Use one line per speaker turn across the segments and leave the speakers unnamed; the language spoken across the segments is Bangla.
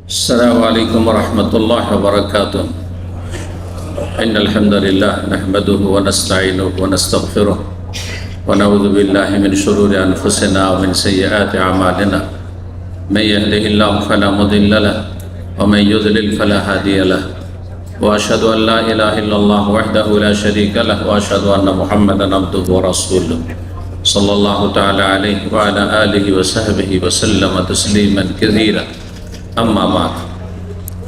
السلام عليكم ورحمة الله وبركاته. إن الحمد لله نحمده ونستعينه ونستغفره ونعوذ بالله من شرور أنفسنا ومن سيئات أعمالنا. من يهده الله فلا مضل له ومن يضلل فلا هادي له. وأشهد أن لا إله إلا الله وحده لا شريك له وأشهد أن محمدا عبده ورسوله صلى الله تعالى عليه وعلى آله وصحبه وسلم تسليما كثيرا. أما بعد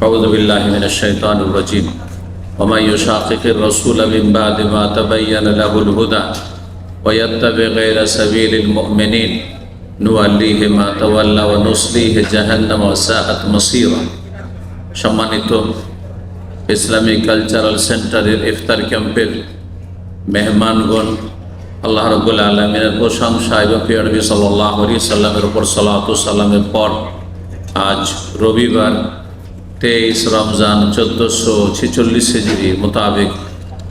أعوذ بالله من الشيطان الرجيم. ومن يشاقق الرسول من بعد ما تبين له الهدى ويتبع غير سبيل المؤمنين نوليه ما تولى ونصليه جهنم وساءت مصيرا. সম্মানিত ইসলামী কালচারাল সেন্টারের ইফতার ক্যাম্পের মেহমানগণ, আল্লাহ রাব্বুল আলামিনের প্রশংসা এবং প্রিয় নবী সাল্লাল্লাহু আলাইহি সাল্লামের উপর সালাতু সালামের পর আজ রবিবার 23 রমজান 1446 হিজরি মোতাবেক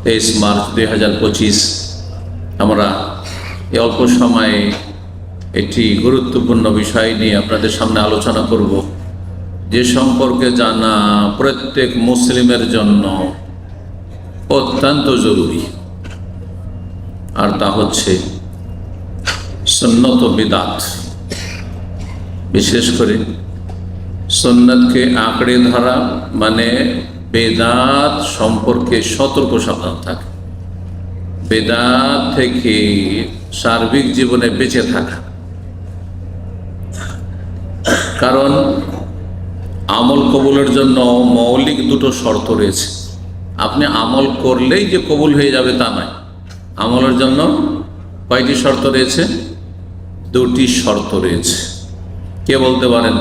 23 মার্চ 2025 আমরা এই অল্প সময়ে একটি গুরুত্বপূর্ণ বিষয় নিয়ে আপনাদের সামনে আলোচনা করব, যে সম্পর্কে জানা প্রত্যেক মুসলিমের জন্য অত্যন্ত জরুরি, আর তা হচ্ছে সুন্নত ও বিদআত। বিশেষ করে সুন্নতকে আঁকড়ে ধরা মানে বেদাত সম্পর্কে সতর্ক সাবধান থাকা, বেদাত থেকে সার্বিক জীবনে বেঁচে থাকা। কারণ আমল কবুলের জন্য মৌলিক দুটো শর্ত রয়েছে। আপনি আমল করলেই যে কবুল হয়ে যাবে তা নয়। আমলের জন্য কয়টি শর্ত রয়েছে? দুটি শর্ত রয়েছে। কে বলতে পারেন?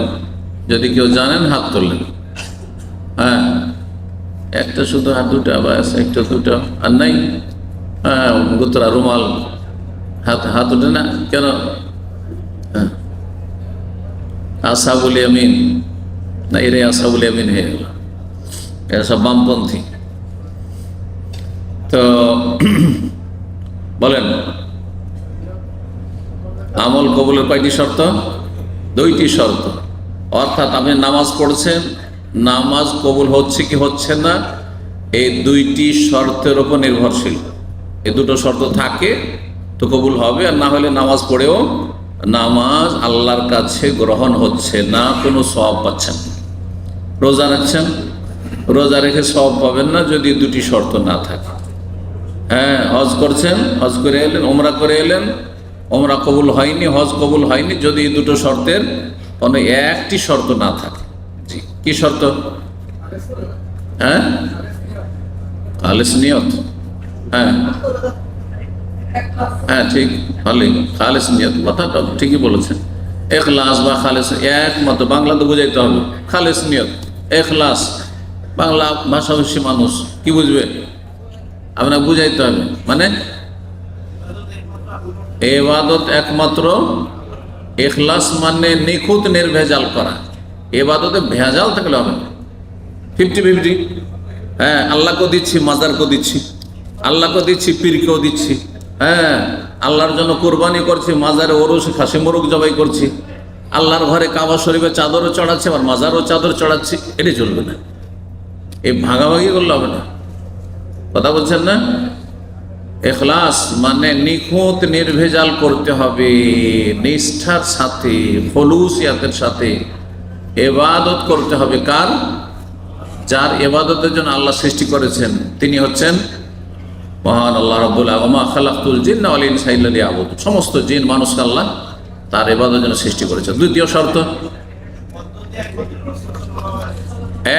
যদি কেউ জানেন হাত তুললেন। হ্যাঁ, একটা শুধু হাত, দুটা বাস, একটা দুটো আর নাই। হ্যাঁ, গুতরা রুমাল হাত উঠে না কেন? হ্যাঁ, আসাবুল ইয়ামিন না, এরাই আসাবুল ইয়ামিন হয়ে গেল, এরা সব বামপন্থী। তো বলেন, আমল কবুলের কয়টি শর্ত? দুইটি শর্ত। অর্থাৎ আপনি নামাজ পড়ছেন, নামাজ কবুল হচ্ছে কি হচ্ছে না এই দুইটি শর্তের উপর নির্ভরশীল। এই দুটো শর্ত থাকে তো কবুল হবে, আর না হলে নামাজ পড়েও নামাজ আল্লাহর কাছে গ্রহণ হচ্ছে না, কোনো সওয়াব পাচ্ছেন। রোজা রাখছেন, রোজা রেখে সওয়াব পাবেন না যদি দুটি শর্ত না থাকে। হ্যাঁ, হজ করছেন, হজ করে এলেন, ওমরা করে এলেন, ওমরা কবুল হয়নি, হজ কবুল হয়নি যদি এই দুটো শর্তের কোনো একটি শর্ত না থাকে। জি, কি শর্ত? হ্যাঁ, খালেস নিয়ত। হ্যাঁ হ্যাঁ, ঠিক, ভালোই, খালেস নিয়ত, কথাটা ঠিকই বলেছেন। এখলাস বা খালেস একমাত্র, বাংলা তো বুঝাইতে হবে। খালেস নিয়ত, এখলাস, বাংলা ভাষাভাষী মানুষ কি বুঝবে? আপনাকে বুঝাইতে হবে। মানে ইবাদত একমাত্র, ইখলাস মানে নিখুঁত নির্ভেজাল করা। ইবাদতে ভেজাল থাকলে হবে না। 50-50। হ্যাঁ, আল্লাহকেও দিচ্ছি, মাজারকেও দিচ্ছি, আল্লাহকেও দিচ্ছি, পীরকেও দিচ্ছি। হ্যাঁ, আল্লাহর জন্য কোরবানি করছি, মাজারে ওরস খাসি মোরগ জবাই করছি, আল্লাহর ঘরে কাবা শরীফে চাদরও চড়াচ্ছি, আবার মাজারও চাদর চড়াচ্ছি। এটি চলবে না। এই ভাগাভাগি করলে হবে না। কথা বলছেন না? ইখলাস মানে নিখুঁত নির্ভেজাল করতে হবে, নিষ্ঠার সাথে, খুলুসিয়াতের সাথে ইবাদত করতে হবে। কার? যার ইবাদতের জন্য আল্লাহ সৃষ্টি করেছেন, তিনি হচ্ছেন মহান আল্লাহ রাব্বুল আলামিন। ওয়া মা খালাকতুল জিন্না ওয়াল ইনসা ইল্লা লিয়াবুদুন। সমস্ত জিন মানুষকে আল্লাহ তার ইবাদতের জন্য সৃষ্টি করেছেন। দ্বিতীয় শর্ত,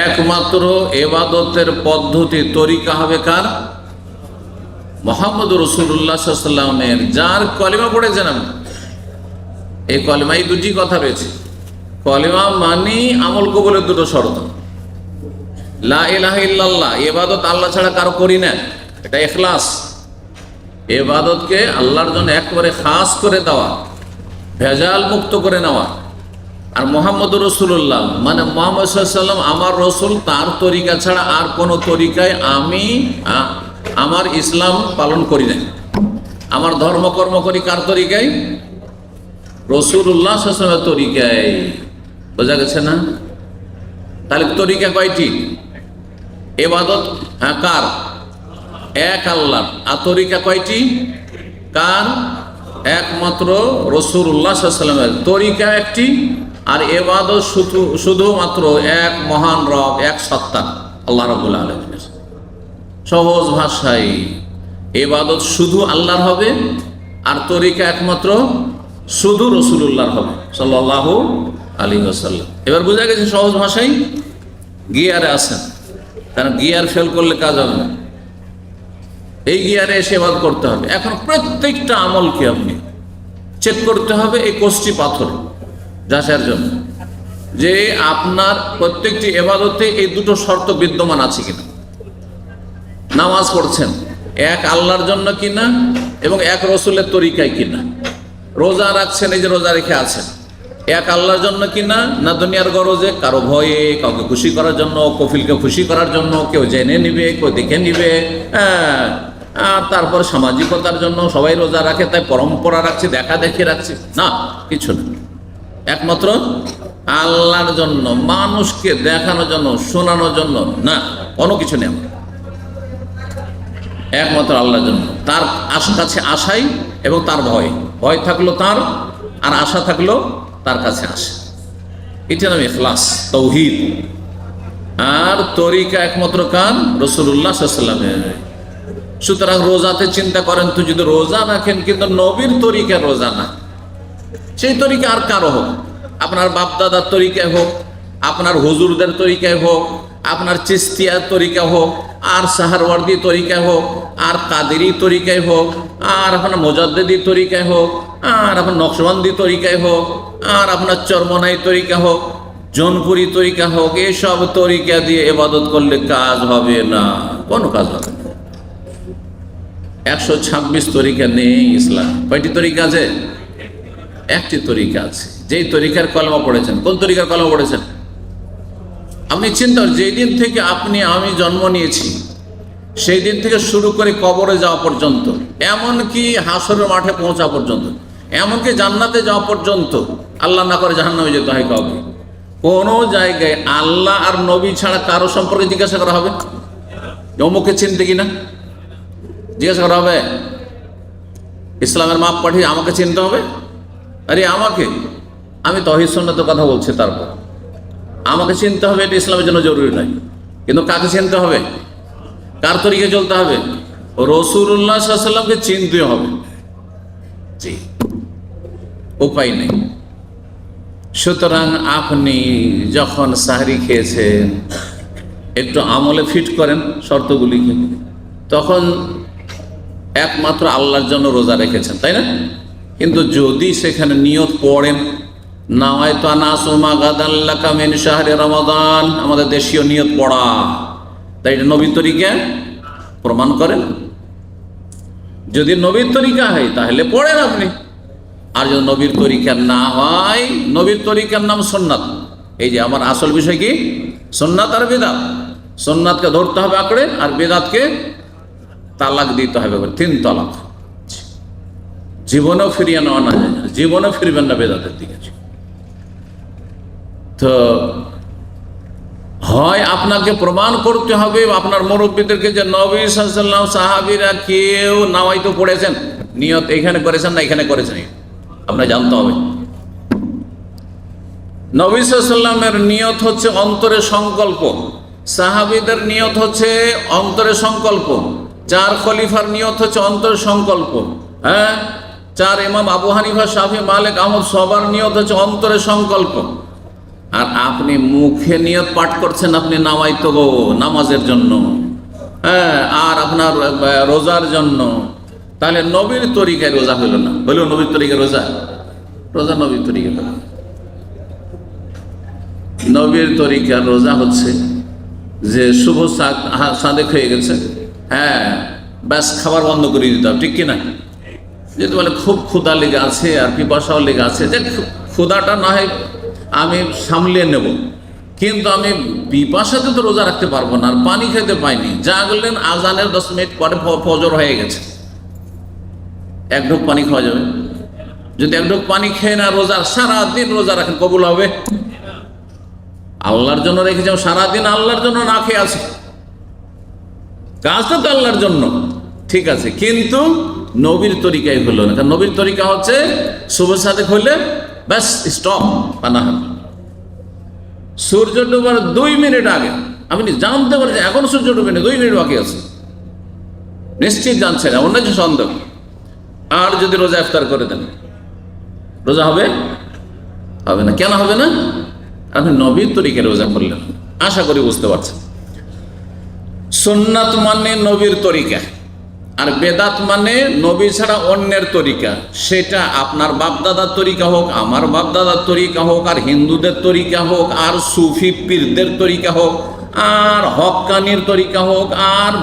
একমাত্র ইবাদতের পদ্ধতি, তরিকা হবে কার? মুহাম্মদ রাসূলুল্লাহ সাল্লাল্লাহু আলাইহি ওয়াসাল্লামের। যার কলিমা পড়েছেন আপনি, এই কলিমায় দুটি কথা রয়েছে। কলিমা মানে আমল কবুলের দুটো শর্ত। লা ইলাহা ইল্লাল্লাহ, ইবাদত আল্লাহ ছাড়া কারো করি না, এটা ইখলাস। ইবাদতকে আল্লাহর জন্য একেবারে খাস করে দেওয়া, ভেজাল মুক্ত করে নেওয়া। আর মুহাম্মদুর রাসূলুল্লাহ মানে মুহাম্মদ সাল্লাল্লাহু আলাইহি ওয়াসাল্লাম আমার রাসূল, তার তরিকা ছাড়া আর কোনো তরিকায় আমি আমার ইসলাম পালন করি না। আমার ধর্মকর্ম করি কার তরিকায়? রাসূলুল্লাহ সাল্লাল্লাহু আলাইহি ওয়াসাল্লামের তরিকায়। বোঝা গেছে না? তাহলে তরিকা কয়টি? ইবাদত কার? এক আল্লাহর। আর তরিকা কয়টি? কার? একমাত্র রাসূলুল্লাহ সাল্লাল্লাহু আলাইহি ওয়াসাল্লামের। তরিকা একটি, আর ইবাদত শুধুমাত্র এক মহান রব, এক সত্তা আল্লাহ রাব্বুল আলামিনের। সহজ ভাষায় ইবাদত শুধু আল্লাহর হবে, আর তরিকা একমাত্র শুধু রাসূলুল্লাহর হবে সাল্লাল্লাহু আলাইহি ওয়াসাল্লাম। এবার বোঝা গেছে সহজ ভাষায়? গিয়ারে আছেন, কারণ গিয়ার ফেল করলে কাজ হবে না। এই গিয়ারে এসে ইবাদত করতে হবে। এখন প্রত্যেকটা আমলকে আপনি চেক করতে হবে এই কষ্টি পাথর যাচাইয়ের জন্য, যে আপনার প্রত্যেকটি ইবাদতে এই দুটো শর্ত বিদ্যমান আছে কিনা। নামাজ পড়ছেন এক আল্লাহর জন্য কিনা এবং এক রসুলের তরিকায় কিনা। রোজা রাখছেন, এই যে রোজা রেখে আছেন, এক আল্লাহর জন্য কিনা, না দুনিয়ার গরজে, কারো ভয়ে, কাউকে খুশি করার জন্য, কফিলকে খুশি করার জন্য, কেউ জেনে নিবে, কেউ দেখে নিবে, আর তারপর সামাজিকতার জন্য সবাই রোজা রাখে, তাই পরম্পরা রাখছে, দেখা দেখে রাখছে, না, কিছু না। একমাত্র আল্লাহর জন্য, মানুষকে দেখানোর জন্য, শোনানোর জন্য না, কোনো কিছু নেই। একমাত্র আল্লাহর জন্য, তার কাছে আশাই এবং তার ভয়। ভয় থাকলো তার, আর আশা থাকলো তার কাছে আসে। এটা নাম ইখলাস, তাওহীদ। আর তরিকা একমাত্র কার? রাসূলুল্লাহ সাল্লাল্লাহু আলাইহি ওয়াসাল্লামের। সুতরাং রোজাতে চিন্তা করেন তো, যদি রোজা রাখেন কিন্তু নবীর তরিকা রোজা না, সেই তরিকা আর কারো হোক, আপনার বাপদাদার তরিকায় হোক, আপনার হুজুরদের তরিকায় হোক, আপনার চিশতিয়ার তরিকা হোক, আর সাহারওয়ার্দী তরিকায় হোক, আর কাদেরি তরিকায় হোক, আর আপনার মুজাদ্দিদি তরিকায় হোক, আর আপনার নকশবন্দি তরিকায় হোক, আর আপনার চরমনাই তরিকা হোক, জৌনপুরি তরিকা হোক, এসব তরিকা দিয়ে ইবাদত করলে কাজ হবে না, কোনো কাজ হবে না। 126 তরিকা নেই ইসলাম। কয়টি তরিকা আছে? একটি তরিকা আছে, যেই তরিকার কলমা পড়েছেন। কোন তরিকার কলমা পড়েছেন? আপনি চিন্তা করেন, যেই দিন থেকে আমি জন্ম নিয়েছি সেই দিন থেকে শুরু করে কবরে যাওয়া পর্যন্ত, এমনকি হাসরের মাঠে পৌঁছা পর্যন্ত, এমনকি জান্নাতে যাওয়া পর্যন্ত, আল্লাহ না করে জাহান্নামে যেতে হয় কাউকে, কোনো জায়গায় আল্লাহ আর নবী ছাড়া কারো সম্পর্কে জিজ্ঞাসা করা হবে? অমুকে চিনতে কিনা জিজ্ঞাসা করা হবে? ইসলামের মাপ পাঠিয়ে আমাকে চিনতে হবে? আরে আমাকে, আমি তাওহীদ সুন্নাতের কথা বলছি, তারপর আমাকে চিনতে হবে, এটা ইসলামের জন্য জরুরি নয়। কিন্তু কাকে চিনতে হবে? কার তরিকে চলতে হবে? রাসূলুল্লাহ সাল্লাল্লাহু আলাইহি ওয়াসাল্লামকে চিনতে হবে। জি, উপায় নেই। সুতরাং আপনি যখন সাহরি খেয়েছেন, একটু আমলে ফিট করেন শর্তগুলিকে, তখন একমাত্র আল্লাহর জন্য রোজা রেখেছেন, তাই না? কিন্তু যদি সেখানে নিয়ত পড়েন, নাওয়াইতু আন আসুমা গাদান লাকা মিন শাহরি রমাদান, আমাদের দেশীয় নিয়ত পড়া, তাই এটা নবীর তরিকা প্রমাণ করেন। যদি নবীর তরিকা হয় তাহলে পড়েন আপনি, আর যদি নবীর তরিকা না হয়, নবীর তরিকার নাম সুন্নাত। এই যে আমার আসল বিষয় কি? সুন্নাত আর বিদআত। সুন্নাতকে ধরতে হবে আঁকড়ে, আর বিদআতকে তালাক দিতে হবে, 3 তালাক। জীবনেও ফিরিয়ে নেওয়া না যায়, জীবনেও ফিরবেন না বিদআতের দিকে। তো হয় আপনাকে প্রমাণ করতে হবে আপনার মুরব্বীদেরকে যে নবী সাল্লাল্লাহু আলাইহি ওয়াসাল্লাম, সাহাবীরা কেউ নাওয়াইতো পড়েছেন, নিয়ত এখানে করেছেন না এখানে করেছেন, আপনার জানতে হবে। নবী সাল্লাল্লাহু আলাইহি ওয়াসাল্লামের নিয়ত হচ্ছে অন্তরে সংকল্প, সাহাবীদের নিয়ত হচ্ছে অন্তরে সংকল্প, 4 খলিফার নিয়ত হচ্ছে অন্তরে সংকল্প, 4 ইমাম আবু হানিফা, শাফি, মালিক, আহমদ সবার নিয়ত হচ্ছে অন্তরে সংকল্প। আর আপনি মুখে নিয়ত পাঠ করছেন, আপনি নামাইতো নামাজের জন্য, আর আপনার রোজার জন্য, তাহলে নবীর তরিকায় রোজা হইল না। হইল নবীর তরিকায় রোজা? রোজা নবীর তরিকা। নবীর তরিকার রোজা হচ্ছে যে শুভ সাদেক হয়ে গেছে, ব্যাস খাবার বন্ধ করে দিতে হবে, ঠিক কিনা? যেহেতু বলে খুব ক্ষুধা লেগে আছে আর পিপাসাও লেগে আছে, যে ক্ষুধাটা না হয় আমি সামলিয়ে নেব, কিন্তু আমি পিপাসাতে তো রোজা রাখতে পারবো না, আর পানি খেতে পাইনি, জাগলেন আজানের 10 মিনিট পরে ফজর হয়ে গেছে, 1 ঢোক পানি খাওয়া যাবে? যদি 1 ঢোক পানি খেয়ে না রোজা সারাদিন রোজা রাখেন, কবুল হবে? আল্লাহর জন্য রেখেছে, সারাদিন আল্লাহর জন্য না খেয়ে আছে, কাজটা তো আল্লাহর জন্য, ঠিক আছে, কিন্তু নবীর তরিকাই হলো না। কারণ নবীর তরিকা হচ্ছে শুভ সাদেক হইলে ব্যাস স্টপ, পানাহার। সূর্য ডোবার 2 মিনিট আগে আপনি জানতে পারেন যে এখন সূর্য ডুবে না, 2 মিনিট বাকি আছে, নিশ্চিত জানছেন, এমন না যে সন্দেহ। আর যদি রোজা ইফতার করে দেন, রোজা হবে? হবে না। কেন হবে না? আপনি নবীর তরিকায় রোজা করলেন। আশা করি বুঝতে পারছেন। সুন্নাত মানে নবীর তরিকা, আর বেদাত মানে নবী ছাড়া অন্যের তরিকা। সেটা আপনার বাপদাদার তরিকা হোক, আমার বাপদাদার তরিকা হোক, আর হিন্দুদের তরিকা হোক, আর সুফি পীরদের তরিকা হোক, আর হক্কানির তরিকা হোক, আর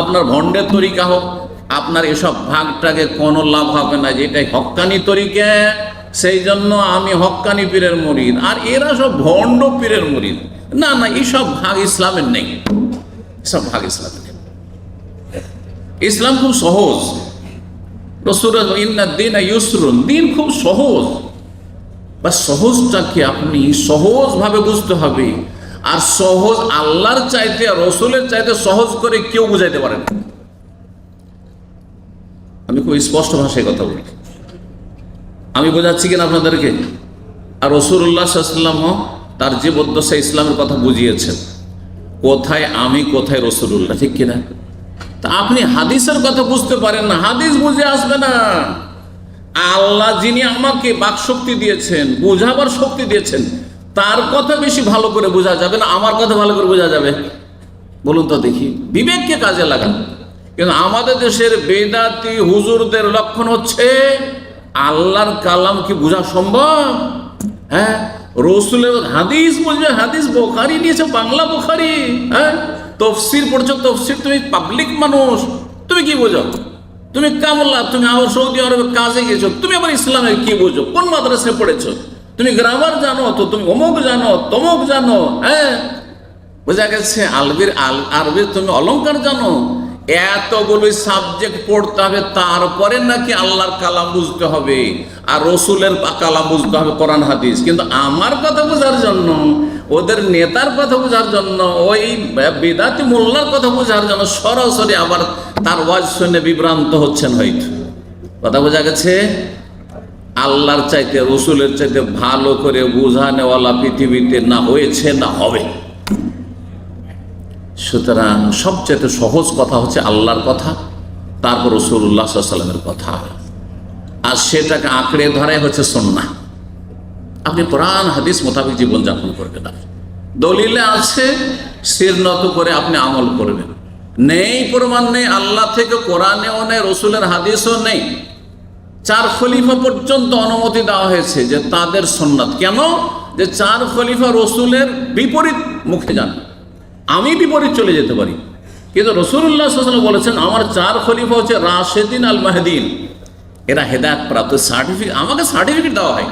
আপনার ভণ্ডের তরিকা হোক, আপনার এসব ভাগটাকে কোনো লাভ হবে না। যেটাই হক্কানি তরিকা, সেই জন্য আমি হক্কানি পীরের মুরিদ, আর এরা সব ভণ্ড পীরের মুরিদ। না না, এইসব ভাগ ইসলামের নেই, সব ভাগ ইসলামের নেই। ইসলাম খুব সহজ। রাসূল ইন্না দ্বীনা ইউসরুন, দিন খুব সহজ। বা সহজটাকে আপনি সহজভাবে বুঝতে হবে। আর সহজ আল্লাহর চাইতে, রসুলের চাইতে সহজ করে কেউ বুঝাইতে পারে না। আমি খুব স্পষ্ট ভাষায় কথা বলি, আমি বোঝাচ্ছি কিনা আপনাদেরকে? আর রাসূলুল্লাহ সাল্লাল্লাহু আলাইহি ওয়াসাল্লাম তার জীবদ্দশায় ইসলামের কথা বুঝিয়েছেন। কোথায় আমি, কোথায় রাসূলুল্লাহ, ঠিক কিনা? তা আপনি হাদিসের কথা বুঝতে পারেন না, হাদিস বুঝে আসবে না। আল্লাহ যিনি আমাকে বাকশক্তি দিয়েছেন, বুঝাবার শক্তি দিয়েছেন, তার কথা বেশি ভালো করে বোঝা যাবে না আমার কথা ভালো করে বোঝা যাবে? বলুন তো দেখি, বিবেককে কাজে লাগান। কিন্তু আমাদের দেশের বেদাতি হুজুরদের লক্ষণ হচ্ছে আল্লাহর কালাম কি বোঝা সম্ভব? হ্যাঁ, রসুলের হাদিস বুঝবে, হাদিস বুখারী নিয়েছে, বাংলা বুখারী। হ্যাঁ, তফসির পড়ছো, তফসির, তুমি পাবলিক মানুষ, তুমি কি বোঝো? তুমি কামলা, তুমি আবার সৌদি আরবে কাজে গেছো, তুমি আবার ইসলামের কি বোঝো? কোন মাদ্রাসায় পড়েছো? তুমি গ্রামার জানো তো, তুমি অমুক জানো, তমুক জানো। হ্যাঁ, বোঝা গেছে। আরবির তুমি অলংকার জানো। এতগুলো সাবজেক্ট পড়তে হবে, তারপরে নাকি আল্লাহর কালাম বুঝতে হবে, আর রসুলের কালাম বুঝতে হবে, কোরআন হাদিস। কিন্তু আমার কথা বোঝার জন্য, ওদের নেতার কথা বোঝার জন্য, ওই বেদাতি মোল্লার কথা বোঝার জন্য সরাসরি আবার তার ওয়াজ শুনে বিভ্রান্ত হচ্ছেন হয়তো। কথা বোঝা গেছে? আল্লাহর চাইতে, রসুলের চাইতে ভালো করে বোঝানেওয়ালা পৃথিবীতে না হয়েছে, না হবে। সুতরাং সবচেয়ে সহজ কথা হচ্ছে আল্লাহর কথা, তারপর রাসূলুল্লাহ সাল্লাল্লাহু আলাইহি ওয়াসাল্লামের কথা, আর সেটাকে আঁকড়ে ধরে হচ্ছে সুন্নাহ। আপনি কোরআন হাদিস মোতাবেক জীবনযাপন করবেন। দলিলে আছে, শির নত করে আপনি আমল করবেন। নেই প্রমাণ নেই, আল্লাহ থেকে কোরআনেও নেই, রসুলের হাদিসও নেই। 4 খলিফা পর্যন্ত অনুমতি দেওয়া হয়েছে যে তাদের সুন্নাত। কেন? যে 4 খলিফা রসুলের বিপরীত মুখে যান। আমি বিপরীত চলে যেতে পারি, কিন্তু রাসূলুল্লাহ সাল্লাল্লাহু আলাইহি ওয়াসাল্লাম বলেছেন আমার 4 খলিফা হচ্ছে রাশেদিন আল মাহদিন, এরা হেদায়েত প্রাপ্ত। সার্টিফিকেট, আমাকে সার্টিফিকেট দেওয়া হয়,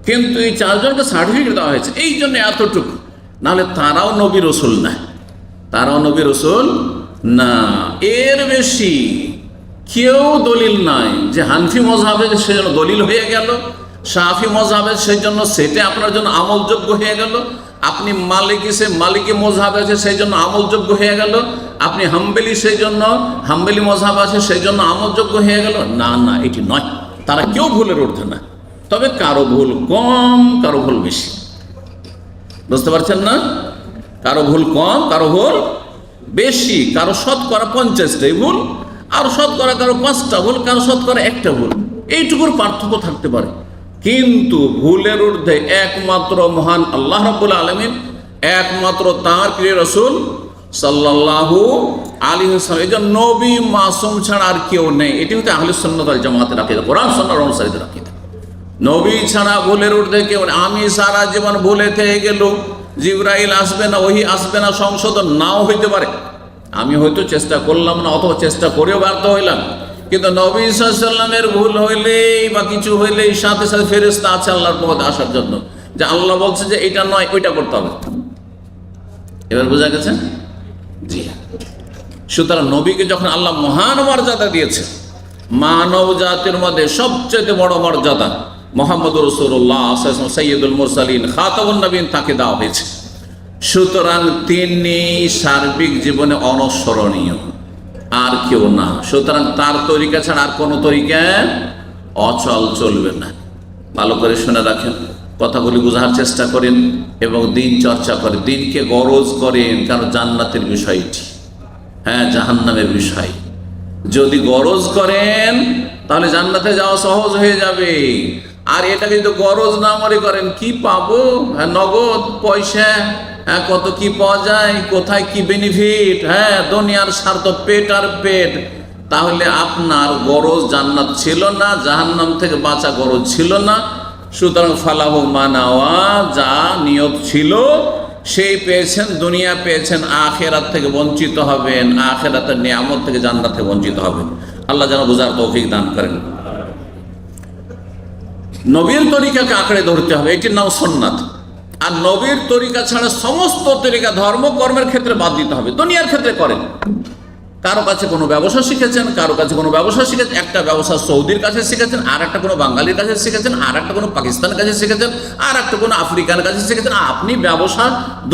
কিন্তু এই 4 জনকে সার্টিফিকেট দেওয়া হয়েছে। এই জন্য এতটুকু, নাহলে তারাও নবী রসুল না, তারাও নবী রসুল না। এর বেশি কেউ দলিল নাই। যে হানফি মযহাবে সেজন্য দলিল হয়ে গেল, শাফি মযহাবে সেই জন্য সেটা আপনার জন্য আমলযোগ্য হয়ে গেল, আপনি মালিকি মযহাব আছে সেই জন্য আমলযোগ্য হয়ে গেল, আপনি হাম্বলি সেই জন্য হাম্বলি মযহাব আছে সেই জন্য আমলযোগ্য হয়ে গেল। না না, এটি নয়। তারা কেউ ভুলের ঊর্ধ্বে না, তবে কারো ভুল কম, কারো ভুল বেশি। বুঝতে পারছেন না? কারো ভুল কম, কারো ভুল বেশি। কারো শতকরা 50টাই ভুল, আর শতকরা কারো 5টা ভুল, কারো শতকরা 1টা ভুল। এইটুকুর পার্থক্য থাকতে পারে, কিন্তু ভুলের ঊর্ধ্বে একমাত্র মহান আল্লাহ রাব্বুল আলামিন, একমাত্র তাঁর প্রিয় রাসূল সাল্লাল্লাহু আলাইহি ওয়াসাল্লাম। এই যে নবী মাসুম ছাড়া আর কেউ নেই। এটি হচ্ছে আহলে সুন্নাত ওয়াল জামাতের আকীদা, কোরআন সুন্নাহর অনুসারীদের আকীদা। নবী ছাড়া ভুলের ঊর্ধ্বে কেউ নেই। আমি সারা জীবন ভুলে থেকে গেল, জিবরাইল আসবে না, ওহী আসবে না, সংশোধন নাও হইতে পারে। আমি হয়তো চেষ্টা করলাম না, অথবা চেষ্টা করেও ব্যর্থ হইলাম, কিন্তু নবী সাল্লাল্লাহু আলাইহি ওয়াসাল্লামের ভুল হইলেই বা কিছু হইলেই সাথে সাথে ফেরেশতা আছে আল্লাহর পথে আসার জন্য, যে আল্লাহ বলছে যে এটা নয়, ওইটা করতে হবে। এবার বোঝা গেছে? জি। সুতরাং নবীকে যখন আল্লাহ মহান মর্যাদা দিয়েছে, মানব জাতির মধ্যে সবচেয়ে বড় মর্যাদা, মোহাম্মদ রাসূলুল্লাহ সাইয়্যিদুল মুরসালিন খাতামুন নবীন তাকে দেওয়া হয়েছে। সুতরাং তিনি সার্বিক জীবনে অনুসরণীয়, আর কেউ না। সুতরাং তার তরিকা ছাড়া আর কোনো তরিকা অচল চলবে না। ভালো করে শুনে রাখেন, কথাগুলি বোঝার চেষ্টা করেন এবং দিন চর্চা করেন, দিনকে গরজ করেন। কারণ জান্নাতের বিষয়টি, হ্যাঁ জাহান্নামের বিষয়, যদি গরজ করেন তাহলে জান্নাতে যাওয়া সহজ হয়ে যাবে। আর এটাকে যদি গরজ না মনে করেন, কি পাবো, হ্যাঁ নগদ পয়সা, হ্যাঁ কত কি পাওয়া যায়, কোথায় কি বেনিফিট, হ্যাঁ দুনিয়ার স্বার্থ, পেট আর পেট, তাহলে আপনার গরজ জান্নাত ছিল না, জাহান্নাম থেকে বাঁচা গরজ ছিল না। সুতরাং ফালাহু মানাওয়া, যা নিয়ত ছিল সেই পেয়েছেন, দুনিয়া পেয়েছেন, আখেরাত থেকে বঞ্চিত হবেন, আখেরাতের নিয়ামত থেকে জান্নাত থেকে বঞ্চিত হবেন। আল্লাহ যেন বুঝার তৌফিক দান করেন। নবীর তরিকাকে আঁকড়ে ধরতে হবে, এটির নাম সুন্নাত। আর নবীর তরিকা ছাড়া সমস্ত তরিকা ধর্ম কর্মের ক্ষেত্রে বাদ দিতে হবে। দুনিয়ার ক্ষেত্রে করেন, কারো কাছে কোনো ব্যবসা শিখেছেন, কারো কাছে কোনো ব্যবসা শিখেছেন, একটা ব্যবসা সৌদির কাছে শিখেছেন, আর একটা কোনো বাঙালির কাছে শিখেছেন, আর একটা কোনো পাকিস্তানের কাছে শিখেছেন, আর একটা কোনো আফ্রিকার কাছে শিখেছেন। আপনি ব্যবসা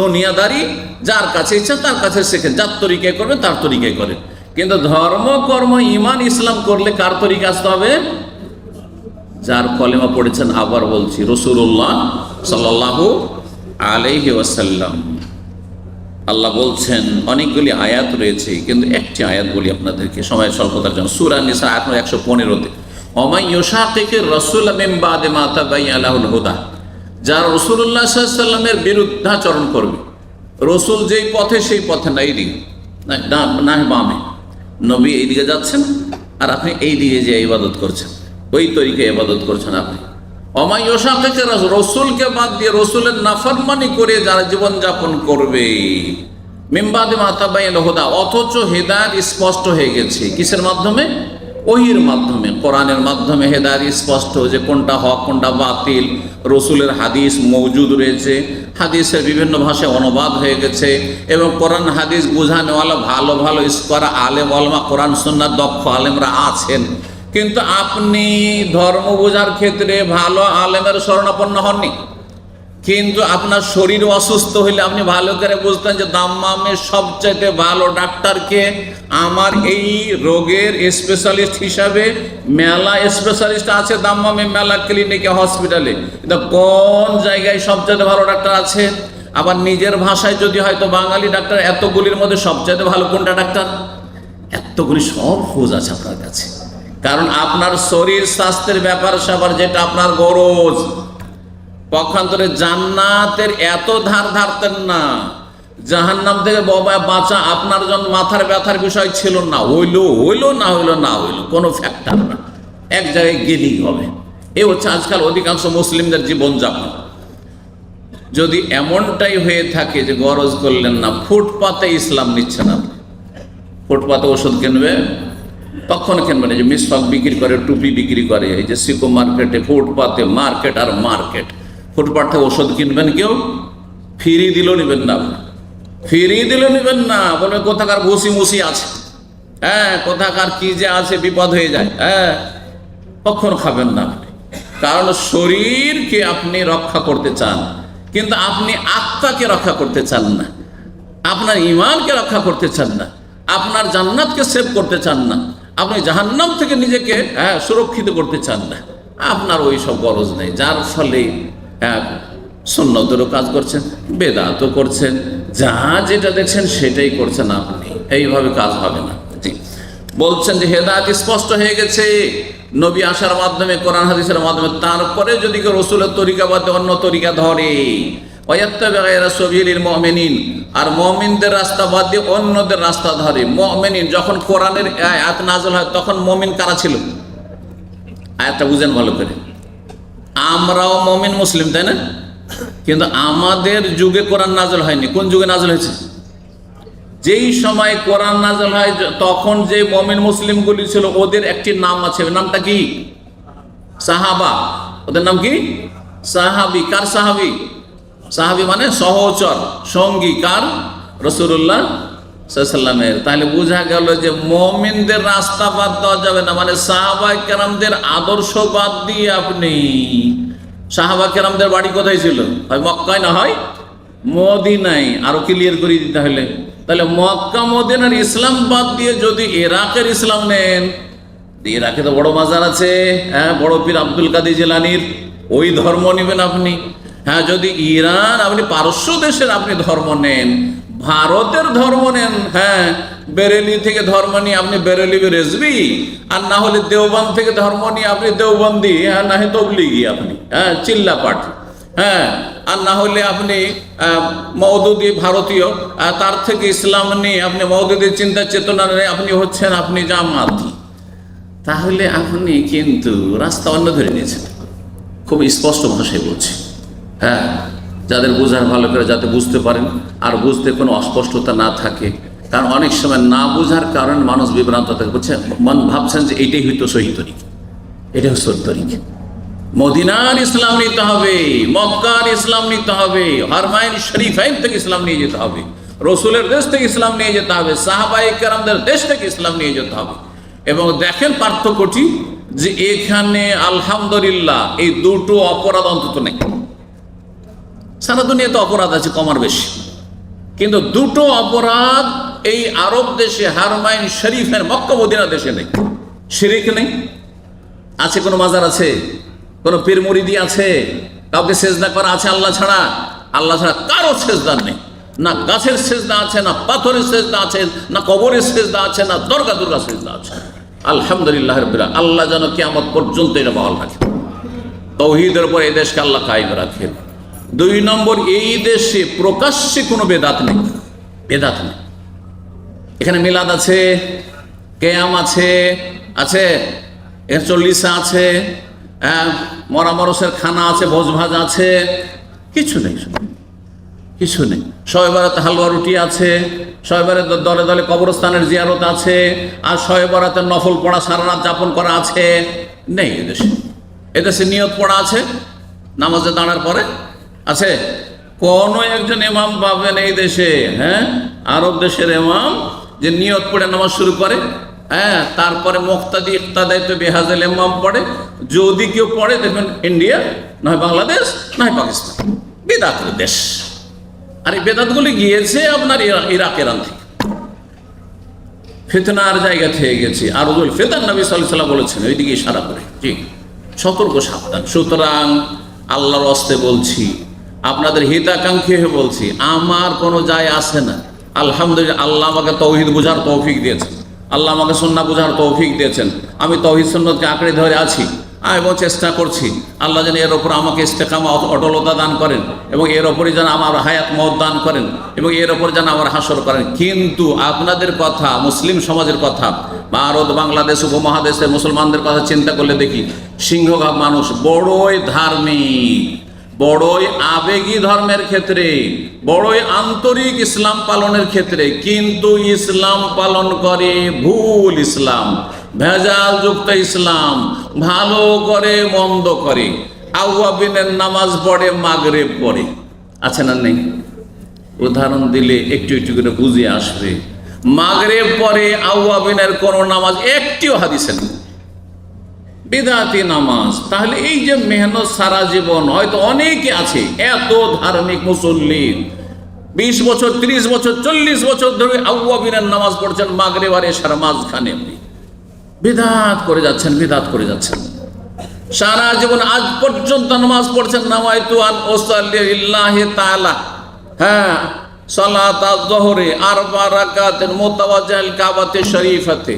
দুনিয়াদারি যার কাছে ইচ্ছা তার কাছে শিখেন, যার তরিকায় করবেন তার তরিকায় করেন। কিন্তু ধর্ম কর্ম ইমান ইসলাম করলে কার তরিকা আসতে হবে? যার কলেমা পড়েছেন, আবার বলছি, রাসূলুল্লাহ সাল্লাল্লাহু আলাইহি ওয়াসাল্লাম। আল্লাহ বলছেন, অনেকগুলি আয়াত রয়েছে, কিন্তু একটি আয়াত বলি আপনাদেরকে সময় স্বল্পতার জন্য। সূরা নিসা আয়াত 115-তে, ওমান ইউশাকিকির রাসূল মিন বাদি মা তাবায়্যানা লাহুল হুদা, যারা রাসূলুল্লাহ সাল্লাল্লাহু আলাইহি ওয়াসাল্লামের বিরুদ্ধাচরণ করবে, রসুল যেই পথে সেই পথে না, এই দিকে না বামে, নবী এই দিকে যাচ্ছেন আর আপনি এই দিকে যে ইবাদত করছেন, ওই তরিকে ইবাদত করছেন আপনি। ওমান ইউশাকিকির রাসূল, রসুলকে বাদ দিয়ে রসুলের নাফরমানি করে যারা জীবনযাপন করবে, মিন বাদি মা তাবায়্যানা লাহুল হুদা, অথচ হেদায়েত স্পষ্ট হয়ে গেছে। কিসের মাধ্যমে? ওহির মাধ্যমে, কোরআনের মাধ্যমে হেদায়েত স্পষ্ট, যে কোনটা হক কোনটা বাতিল। রসুলের হাদিস মওজুদ রয়েছে, হাদিসের বিভিন্ন ভাষায় অনুবাদ হয়ে গেছে, এবং কোরআন হাদিস বোঝানোওয়ালা ভালো ভালো স্করা আলেম ওলামা, কোরআন সুন্নাহ দক্ষ আলেমরা আছেন। কিন্তু আপনি ধর্ম বোঝার ক্ষেত্রে ভালো আলেমের শরণাপন্ন হননি। কিন্তু আপনার শরীর অসুস্থ হইলে আপনি ভালো করে বুঝতেন যে দাম্মামের সবচাইতে ভালো ডাক্তারকে, আমার এই রোগের স্পেশালিস্ট হিসাবে মেলা স্পেশালিস্ট আছে দাম্মামে, মেলা ক্লিনিকে, হসপিটালে, কিন্তু কোন জায়গায় সবচাইতে ভালো ডাক্তার আছে? আবার নিজের ভাষায় যদি হয়তো বাঙালি ডাক্তার, এতগুলির মধ্যে সবচাইতে ভালো কোনটা ডাক্তার? এতগুলি সব খোঁজ আছে আপনার কাছে। কারণ আপনার শরীর স্বাস্থ্যের ব্যাপার স্যাপার যেটা আপনার গরজ, পক্ষান্তরে জান্নাতের এত ধার ধারতেন না, জাহান্নাম থেকে বাঁচা আপনার জন্য মাথার ব্যথার বিষয় ছিল না। হইলো হইলো, না হইলো না হইলো, কোনো ফ্যাক্টর না, এক জায়গায় গেলেই হবে। এ হচ্ছে আজকাল অধিকাংশ মুসলিমদের জীবনযাপন। যদি এমনটাই হয়ে থাকে যে গরজ করলেন না, ফুটপাতে ইসলাম নিচ্ছে না, ফুটপাতে ওষুধ কিনবে, তখন কিনবেন যে মিসওয়াক বিক্রি করে, টুপি বিক্রি করে, এই যে সিকো মার্কেটে, ফুটপাতে মার্কেট আর মার্কেট, ফুটপাথ থেকে ওষুধ কিনবেন, কেউ ফ্রি দিলেও নেবেন না, ফ্রি দিলেও নেবেন না, বলবে কোথাকার ভুসি মুসি আছে, হ্যাঁ কোথাকার কি যে আছে, বিপদ হয়ে যায়, হ্যাঁ কখনো খাবেন না। কারণ শরীরকে আপনি রক্ষা করতে চান, কিন্তু আপনি আত্মাকে রক্ষা করতে চান না, আপনার ইমানকে রক্ষা করতে চান না, আপনার জান্নাতকে সেভ করতে চান না, আপনি জাহান্নাম থেকে নিজেকে সুরক্ষিত করতে চান না। আপনার ওই সব গরজ নেই, যার ফলে সুন্নতেরও কাজ করছেন, বেদাতও করছেন, যা যেটা দেখছেন সেটাই করছেন আপনি। এইভাবে কাজ হবে না। বলছেন যে হেদায়েত স্পষ্ট হয়ে গেছে নবী আসার মাধ্যমে, কোরআন হাদিসের মাধ্যমে। তারপরে যদি কেউ রসুলের তরিকা বাদ অন্য তরিকা ধরে, আর মুমিনদের রাস্তা বাদ দিয়ে অন্যদের রাস্তা ধরে। মুমিন যখন কোরআনের আয়াত নাযিল হয়, তখন মুমিন কারা ছিল? আয়াতটা বুঝেন ভালো করে। আমরাও মুমিন মুসলিম, তাই না? কিন্তু আমাদের যুগে কোরআন নাযিল হয়নি। কোন যুগে নাযিল হয়েছে? যেই সময় কোরআন নাযিল হয়, তখন যে মুমিন মুসলিমগুলি ছিল, ওদের একটি নাম আছে। নামটা কি? সাহাবা। ওদের নাম কি? সাহাবি। কার সাহাবি? সাহাবি মানে সহচর, সঙ্গী। কার? রাসূলুল্লাহ সাল্লামের। তাহলে বোঝা গেল যে মুমিনদের রাস্তা বাদ দেওয়া যাবে না, মানে সাহাবায়ে কেরামদের আদর্শ বাদ দিয়ে আপনি, সাহাবায়ে কেরামদের বাড়ি কোথায় ছিল? হয় মক্কায় না হয় মদিনায়। আরো ক্লিয়ার করে দিতে হলে তাহলে মক্কা মদিনার ইসলাম বাদ দিয়ে যদি ইরাকের ইসলাম নেন, ইরাকে তো বড় মাজার আছে, হ্যাঁ, বড় পীর আব্দুল কাদের জিলানীর, ওই ধর্ম নেবেন আপনি। হ্যাঁ, যদি ইরান, আপনি পারস্য দেশের আপনি ধর্ম নেন, ভারতের ধর্ম নেন, হ্যাঁ, বেরেলি থেকে ধর্ম নিয়ে আপনি বেরেলি রেজবি, আর না হলে দেওবন্দ থেকে ধর্ম নিয়ে আপনি দেওবন্দি, হ্যাঁ, না হয় তবলিগি আপনি, হ্যাঁ, চিল্লাপাঠ, হ্যাঁ, আর না হলে আপনি মওদুদি ভারতীয়, তার থেকে ইসলাম নিয়ে আপনি মওদুদির চিন্তা চেতনা নিয়ে আপনি হচ্ছেন আপনি জামাতি। তাহলে আপনি কিন্তু রাস্তা অন্য ধরে নিয়েছেন। খুব স্পষ্ট ভাষায় বলছি, হ্যাঁ, যাদের বোঝার ভালো করে যাতে বুঝতে পারেন, আর বুঝতে কোনো অস্পষ্টতা না থাকে। কারণ অনেক সময় না বোঝার কারণে মানুষ বিভ্রান্ত থাকে, বুঝছেন, ভাবছেন যে এইটাই হয়তো সহি তরিক, এটা সহি তরিক। মদিনার ইসলাম নিতে হবে, মক্কার ইসলাম নিতে হবে, হারমাইন শরীফাইন থেকে ইসলাম নিয়ে যেতে হবে, রসুলের দেশ থেকে ইসলাম নিয়ে যেতে হবে, সাহাবায়ে কেরামদের দেশ থেকে ইসলাম নিয়ে যেতে হবে। এবং দেখেন পার্থক্যটি, যে এখানে আলহামদুলিল্লাহ এই দুটো অপরাধ অন্তত নেই। সারা দুনিয়াতে অপরাধ আছে কমার বেশি, কিন্তু দুটো অপরাধ এই আরব দেশে, হারমাইন শরীফের মক্কা মদিনা দেশে নেই। শিরিক নেই, আছে কোনো মাজার আছে, কোনো পীর মুরিদি আছে, কাউকে সেজদা করা আছে আল্লাহ ছাড়া? আল্লাহ ছাড়া কারো সেজদা নেই, না গাছের সেজদা আছে, না পাথরের সেজদা আছে, না কবরের সেজদা আছে, না দুর্গা সেজদা আছে। আলহামদুলিল্লাহ রাব্বিল আলামিন। আল্লাহ যেন কিয়ামত পর্যন্ত এটা বহাল রাখে, তাওহীদের উপর এই দেশকে আল্লাহ কায়েম রাখেন। 2 নম্বর, এই দেশে প্রকাশ্যে কোনো বেদাত নেই, বেদাত নেই। এখানে মিলাদ আছে, কেয়াম আছে, আছে, এর 40 আছে, মরা মরসের খানা আছে, ভোজ ভাজ আছে, কিছু নেই, কিছু নেই। শবে বরাতে হালুয়া রুটি আছে, শবে বরাতে দলে দলে কবরস্থানের জিয়ারত আছে, আর শবে বরাতে নফল পড়া সারা রাত যাপন করা আছে, নেই এদেশে। এদেশে নিয়ত পড়া আছে নামাজে দাঁড়ার পরে, আছে? কোন একজন ইমাম পাবেন এই দেশে, হ্যাঁ, আরব দেশের ইমাম, যে নিয়ত পড়ে নামাজ শুরু করে, হ্যাঁ, তারপরে মুক্তাদি ইক্তাদাইতে বেহাজেল ইমাম পড়ে। যদি কেউ পড়ে দেখবেন ইন্ডিয়া, নয় বাংলাদেশ, নয় পাকিস্তান, বেদাতের দেশ। আর এই বেদাতগুলি গিয়েছে আপনার ইরাক ইরান থেকে, ফিতনার জায়গা থেকে গেছে। আর ফিতনা নবী সাল্লাল্লাহু আলাইহি ওয়াসাল্লাম বলেছেন, ওইদিকে ইশারা করে, জি, সতর্ক সাবধান। সুতরাং আল্লাহর হস্তে বলছি, আপনাদের হিতাকাঙ্ক্ষী হয়ে বলছি, আমার কোনো যায় আসে না। আলহামদুলিল্লাহ, আল্লাহ আমাকে তাওহীদ বোঝার তৌফিক দিয়েছেন, আল্লাহ আমাকে সুন্নাহ বোঝার তৌফিক দিয়েছেন। আমি তাওহীদ সুন্নাতকে আঁকড়ে ধরে আছি এবং চেষ্টা করছি। আল্লাহ যেন এর ওপর আমাকে ইস্তেকামত, অটলতা দান করেন, এবং এর ওপরই যেন আমার হায়াত মওত দান করেন, এবং এর ওপর যেন আমার হাসর করেন। কিন্তু আপনাদের কথা, মুসলিম সমাজের কথা, ভারত, বাংলাদেশ, উপমহাদেশের মুসলমানদের কথা চিন্তা করলে দেখি, সিংহভাগ মানুষ বড়ই ধার্মিক, বড়ই আবেগী ধর্মের ক্ষেত্রে, বড়ই আন্তরিক ইসলাম পালনের ক্ষেত্রে, কিন্তু ইসলাম পালন করে ভুল ইসলাম, ভেজাল যুক্ত ইসলাম, ভালো করে মন্দ করে, আওয়াবিনের নামাজ পড়ে, মাগরিব পড়ে, আছে না নেই? উদাহরণ দিলে একটু একটু করে বুঝে আসবে। মাগরিব পড়ে, আওয়াবিনের কোন নামাজ একটিও হাদিসে নেই, বিদাতি নামাজ। তাহলে এই যে মেহনত সারা জীবন, হয়তো অনেকে আছে এত ধার্মিক মুসল্লি, 20 বছর, 30 বছর, 40 বছর ধরে আওয়াবিনের নামাজ পড়ছেন, মাগরিব আর এশার মাঝখানে বিদাত করে যাচ্ছেন, বিদাত করে যাচ্ছেন। সারা জীবন আজ পর্যন্ত নামাজ পড়ছেন, নাওয়াইতু আন উসাল্লি লিল্লাহি তাআলা, হ্যাঁ, সালাত আয-যুহরি 4 রাকাতের মুতাওয়াজ্জিহাল কাবাতে শরীফাতে।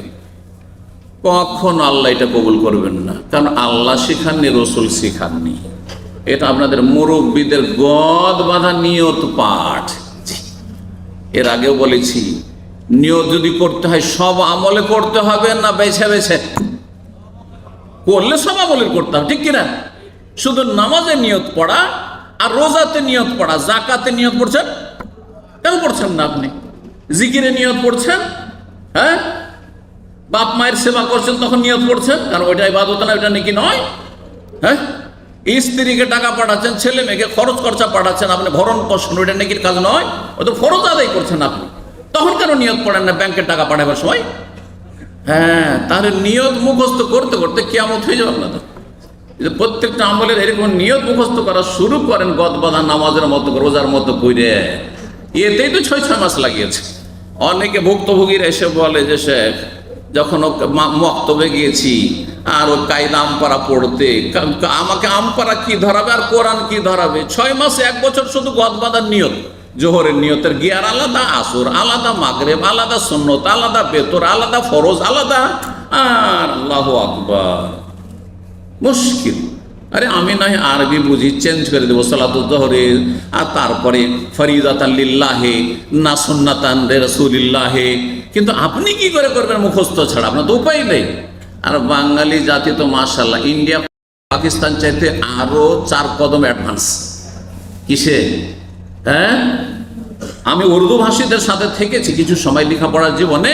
কখন আল্লাহ এটা কবুল করবেন না, কারণ আল্লাহ শিখাননি, রসুল শিখাননি। এটা আপনাদের মুরব্বীদের গদ বাঁধা নিয়ত পাঠ। এর আগেও বলেছি, নিয়ত যদি করতে হয় সব আমলে করতে হবে, না বেছে বেছে করলে সব আমলের করতে হবে, ঠিক কিনা? শুধু নামাজে নিয়ত পড়া আর রোজাতে নিয়ত পড়া, জাকাতে নিয়ত পড়ছেন, কেন পড়ছেন না আপনি? জিকিরে নিয়ত পড়ছেন, হ্যাঁ, বাপ মায়ের সেবা করছেন তখন নিয়ত পড়ছেন, কারণ ওইটা ইবাদত না, ওইটা নাকি নয়, হ্যাঁ। স্ত্রীকে টাকা পাঠাচ্ছেন, ছেলে মেয়েকে খরচ খরচা পাঠাচ্ছেন, আপনি ভরণ পোষণ, ওইটা নাকির কাজ নয়, ওই তো ফরজ আদায় করছেন আপনি। তখন কেন নিয়ত পড়েন না ব্যাংকে টাকা পাঠাবার সময়? হ্যাঁ, তাহলে নিয়ত মুখস্থ করতে করতে কিয়ামত হয়ে যাবে আপনাদের। প্রত্যেকটা আমলের এরকম নিয়ত মুখস্থ করা শুরু করেন গদবাঁধা নামাজের মতো, রোজার মতো করে, এতেই তো 6 মাস লাগিয়েছে। অনেকে ভুক্তভোগীরা এসে বলে যে শেখ, যখন ও মক্তবে গিয়েছি আর ও কায়দা আমপারা পড়তে, আমাকে আমপারা কি ধরাবে আর কোরআন কি ধরাবে? 6 মাসে 1 বছর শুধু গদবাঁধার নিয়ত, জোহরের নিয়তের গিয়ার আলাদা, আসর আলাদা, মাগরিব আলাদা, সুন্নত আলাদা, বেতর আলাদা, ফরজ আলাদা, আর আল্লাহু আকবার, মুশকিল। আরে আমি নয় আরবি বুঝি, চেঞ্জ করে দেবো সালাতুল জোহরের, আর তারপরে ফরিদাতান লিল্লাহে না সুন্নাতান রাসূলিল্লাহে। কিন্তু আপনি কি করে করবেন মুখস্থ ছাড়া? আপনার তো উপায় নেই। আর বাঙালি জাতি তো মাশাআল্লাহ ইন্ডিয়া পাকিস্তান চাইতে আরো 4 কদম অ্যাডভান্স। কিসে? হ্যাঁ, আমি উর্দু ভাষীদের সাথে থেকেছি কিছু সময় লেখাপড়ার জীবনে,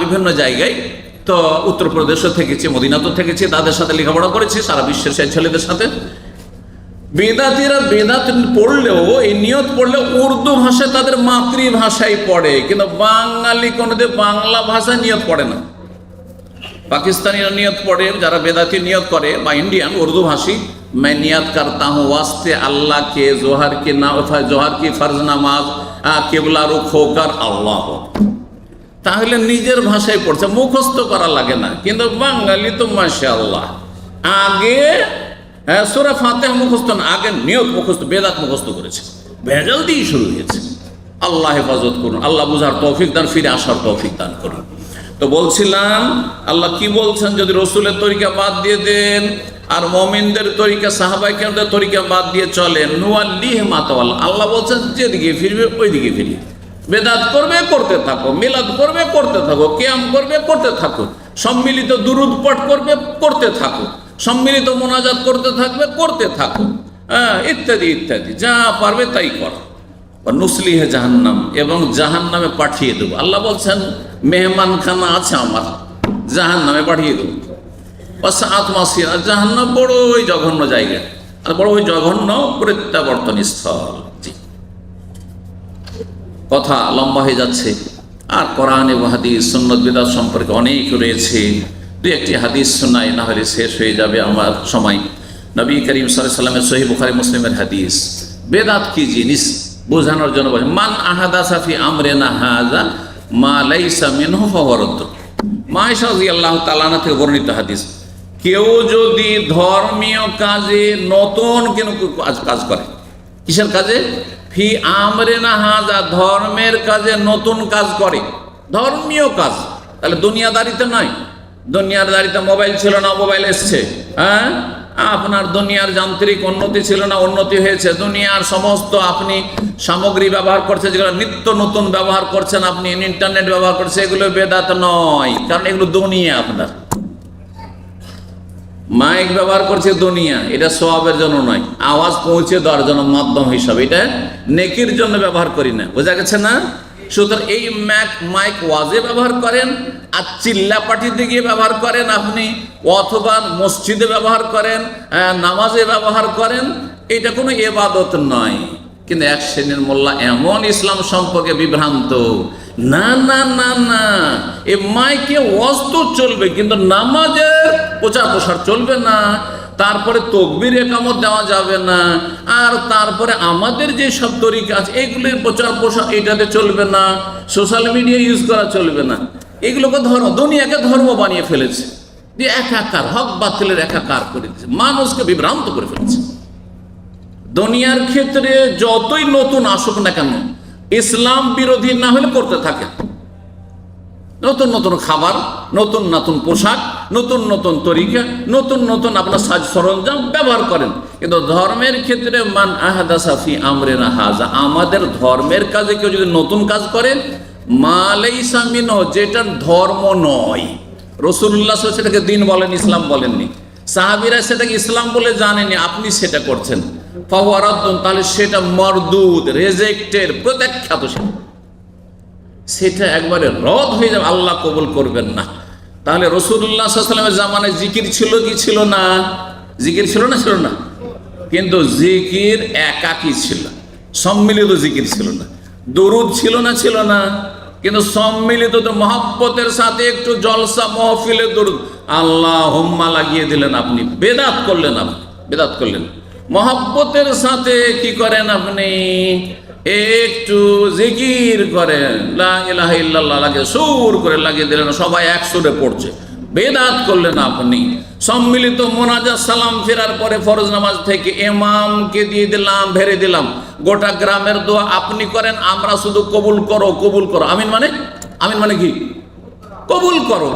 বিভিন্ন জায়গায়। তো উত্তরপ্রদেশও থেকেছি, মদিনাতেও থেকেছি, তাদের সাথে লেখাপড়া করেছি, সারা বিশ্বের সেই ছেলেদের সাথে। বেদাতিরা বেদাত পড়লেও, এই নিয়ত পড়লেও উর্দু ভাষায় তাদের মাতৃভাষায় পড়ে, কিন্তু বাঙালি কোনোদিন বাংলা ভাষায় নিয়ত পড়ে না। পাকিস্তানিরা নিয়ত পড়ে, যারা বেদাতি নিয়ত করে, বা ইন্ডিয়ান উর্দু ভাষী, मैं नियत करता हूँ वास्ते अल्लाह के जोहर की फर्ज नमाज किबला रुख होकर अल्लाह। তাহলে নিজের ভাষায় পড়ছে, মুখস্থ করা লাগে না। কিন্তু বাঙালি তো মাশাআল্লাহ আগে সূরা ফাতিহা মুখস্থ না, আগে নিয়ত মুখস্থ, বেদাত মুখস্থ করেছে, ভেজাল দিয়ে শুরু হয়েছে। আল্লাহ হেফাজত করুন, আল্লাহ বুঝার তৌফিক দান, ফিরে আসার তৌফিক দান করুন। তো বলছিলাম আল্লাহ কি বলছেন, যদি রসুলের তরিকা বাদ দিয়ে দেন আর মুমিনদের তরিকা, সাহাবায়ে কেরামদের তরিকা বাদ দিয়ে চলেন, নুয়াল্লিহি মা তাওয়াল্লা, আল্লাহ বলছেন যেদিকে ফিরবে ওইদিকে ফিরিয়ে। বেদাত করবে করতে থাকো, মিলাদ করবে করতে থাকো, কিয়াম করবে করতে থাকো, সম্মিলিত দুরুদ পাঠ করবে করতে থাকো, সম্মিলিত মোনাজাত করতে থাকবে করতে থাকো, ইত্যাদি ইত্যাদি, যা পারবে তাই করো। নুসলিহে জাহান্নাম, এবং জাহান্নামে পাঠিয়ে দেবো। আল্লাহ বলছেন মেহমানখানা আছে আমার, জাহান্নামে পাঠিয়ে দেবো। আত্মাসিরা, জাহান্নাম বড়ই জঘন্য জায়গা, আর বড়ই জঘন্য প্রত্যাবর্তন স্থল। কথা লম্বা হয়ে যাচ্ছে, আর কোরআন এবং হাদিস সুন্নাত বিদআত সম্পর্কে অনেক রয়েছে। 2-1টি হাদিস শোনাই, না হলে শেষ হয়ে যাবে আমার সময়। নবী করিম সাল্লাল্লাহু আলাইহি ওয়াসাল্লামের সহিহ বুখারী মুসলিমের হাদিস, বেদাত কি জিনিস বোঝানোর জন্য বলে, মান আহাদাসা ফি আমরিনা হাযা মা লাইসা মিনহু ফাহুয়া রাদ্দ। মা আয়েশা রাদিয়াল্লাহু তাআলা আনহা থেকে বর্ণিত হাদিস, কেউ যদি ধর্মীয় কাজে নতুন কোনো কাজ করে, কিসের কাজে? ফি আমরিনা হাযা, ধর্মের কাজে নতুন কাজ করে, ধর্মীয় কাজ। তাহলে দুনিয়াদারিতে নয়, দুনিয়াদারিতে মোবাইল ছিল না, মোবাইল এসছে। হ্যাঁ, আপনার দুনিয়ার যান্ত্রিক উন্নতি ছিল না, উন্নতি হয়েছে। দুনিয়ার সমস্ত আপনি সামগ্রী ব্যবহার করছেন, যেগুলো নিত্য নতুন ব্যবহার করছেন, আপনি ইন্টারনেট ব্যবহার করছেন, এগুলো বেদাত নয়, কারণ এগুলো দুনিয়া। আপনার মাইক ব্যবহার করছে দুনিয়া, এটা সওয়াবের জন্য নয়, আওয়াজ পৌঁছে দেওয়ার জন্য মাধ্যম হিসাবে, এটা নেকির জন্য ব্যবহার করি না। বোঝা গেছে না? সুতরাং এই মাইক ওয়াজে ব্যবহার করেন, আর চিল্লা পাটিতে গিয়ে ব্যবহার করেন আপনি, অথবা মসজিদে ব্যবহার করেন, নামাজে ব্যবহার করেন, এটা কোনো ইবাদত নয়। কিন্তু এক শ্রেণীর মোল্লা এমন ইসলাম সম্পর্কে বিভ্রান্ত, না না না না, এ মাইকে ওয়াজ তো চলবে, কিন্তু নামাজের প্রচার প্রসার চলবে না, তারপরে তকবীর একামত দেওয়া যাবে না, আর তারপরে আমাদের যে সব তরিকা আছে এগুলির প্রচার প্রসার এটাতে চলবে না, সোশ্যাল মিডিয়া ইউজ করা চলবে না। এগুলোকে ধর্ম, দুনিয়াকে ধর্ম বানিয়ে ফেলেছে, দিয়ে একাকার, হক বাতিলের একাকার করে দিয়েছে, মানুষকে বিভ্রান্ত করে ফেলেছে। দুনিয়ার ক্ষেত্রে যতই নতুন আসুক না কেন, ইসলাম বিরোধী না হলে করতে থাকে। নতুন নতুন খাবার, নতুন নতুন পোশাক, নতুন নতুন তরিকা, নতুন নতুন আপনার সাজ সরঞ্জাম ব্যবহার করেন, কিন্তু ধর্মের ক্ষেত্রে মান আহাদাসা ফি আমরিনা হাযা, আমাদের ধর্মের কাজে কেউ যদি নতুন কাজ করেন, মা লাইসা মিনহু, যেটা ধর্ম নয়। রাসূলুল্লাহ সেটাকে দিন বলেন, ইসলাম বলেননি। সাহাবীরা সেটাকে ইসলাম বলে জানেনি, আপনি সেটা করছেন, ফাহুয়া রাদ্দুন, তাহলে সেটা মরদুদ, রিজেক্টেড, প্রত্যাখ্যাত, সেটা একবারে রদ হয়ে যাবে, আল্লাহ কবুল করবেন না। তাহলে রাসূলুল্লাহ সাল্লাল্লাহু আলাইহি ওয়াসাল্লামের জামানায় জিকির ছিল কি ছিল না? জিকির ছিল না? ছিল না। কিন্তু জিকির একাকী ছিল, সম্মিলিত জিকির ছিল না। দরুদ ছিল না? ছিল না। কিন্তু সম্মিলিত মহব্বতের সাথে একটু জলসা মহফিলে দরুদ আল্লাহুম্মা লাগিয়ে দিলেন, আপনি বেদাত করলেন। আপনি বেদাত করলেন। মহব্বতের সাথে কি করেন আপনি? একটু জিকির করেন, লা ইলাহা ইল্লাল্লাহ লাগে সুর করে লাগিয়ে দিলেন, সবাই এক সুরে পড়ছে, বেদাত করলেন আপনি। সম্মিলিত মোনাজাত সালাম ফেরার পরে ফরজ নামাজ থেকে ইমামকে দিয়ে দিলাম, ভেরে দিলাম, গোটা গ্রামের দোয়া আপনি করেন, আমরা শুধু কবুল করো কবুল করো। আমিন মানে, আমিন মানে কি? কবুল করো।